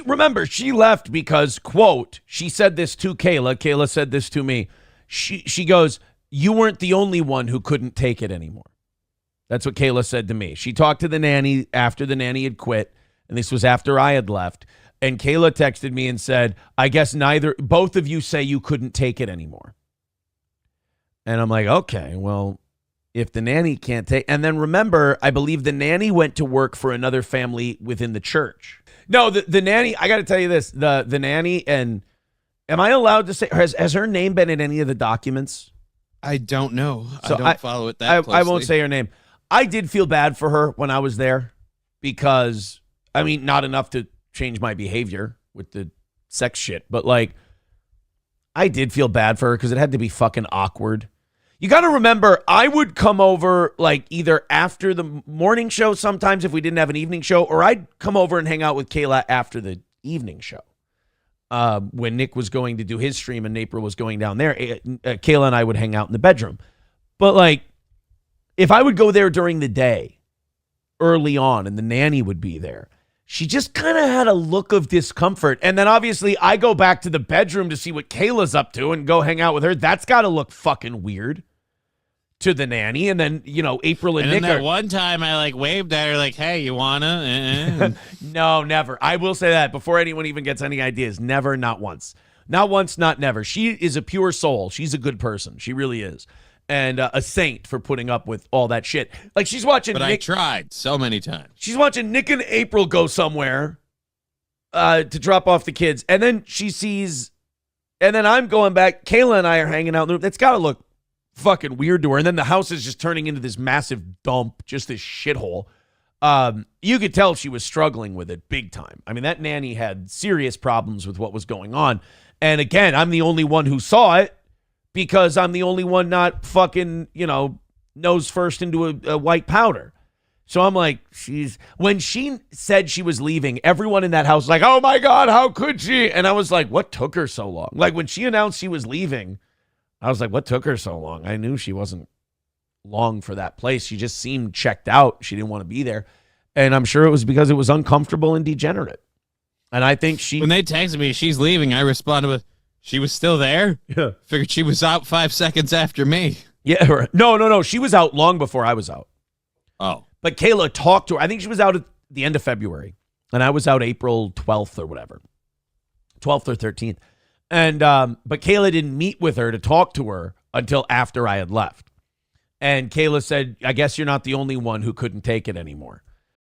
Remember, she left because, quote, she said this to Kayla. Kayla said this to me. She goes, you weren't the only one who couldn't take it anymore. That's what Kayla said to me. She talked to the nanny after the nanny had quit, and this was after I had left. And Kayla texted me and said, I guess both of you say you couldn't take it anymore. And I'm like, okay, well, if the nanny can't take, and then remember, I believe the nanny went to work for another family within the church. No, the nanny, I got to tell you this, the nanny, and am I allowed to say, has her name been in any of the documents? I don't know. So I don't follow it that closely. I won't say her name. I did feel bad for her when I was there because, I mean, not enough to change my behavior with the sex shit, but like, I did feel bad for her because it had to be fucking awkward. You got to remember, I would come over like either after the morning show sometimes if we didn't have an evening show, or I'd come over and hang out with Kayla after the evening show. When Nick was going to do his stream and April was going down there, Kayla and I would hang out in the bedroom. But like, if I would go there during the day early on and the nanny would be there, she just kind of had a look of discomfort. And then obviously I go back to the bedroom to see what Kayla's up to and go hang out with her. That's got to look fucking weird to the nanny. And then, you know, April and Nick that one time I like waved at her like, hey, you wanna? No, never. I will say that before anyone even gets any ideas. Never, not once. Not once, not never. She is a pure soul. She's a good person. She really is. And a saint for putting up with all that shit. Like she's watching But Nick, I tried so many times. She's watching Nick and April go somewhere to drop off the kids. And then she sees, and then I'm going back. Kayla and I are hanging out in the room. That's got to look fucking weird to her. And then the house is just turning into this massive dump, just this shithole. You could tell she was struggling with it big time. I mean, that nanny had serious problems with what was going on. And again, I'm the only one who saw it, because I'm the only one not fucking, you know, nose first into a white powder. So I'm like, when she said she was leaving, everyone in that house was like, oh my God, how could she? And I was like, what took her so long? Like when she announced she was leaving, I was like, what took her so long? I knew she wasn't long for that place. She just seemed checked out. She didn't want to be there. And I'm sure it was because it was uncomfortable and degenerate. And I think when they texted me, she's leaving, I responded with, she was still there? Yeah. Figured she was out 5 seconds after me. Yeah. No. She was out long before I was out. Oh. But Kayla talked to her. I think she was out at the end of February. And I was out April 12th or whatever. 12th or 13th. And but Kayla didn't meet with her to talk to her until after I had left. And Kayla said, I guess you're not the only one who couldn't take it anymore.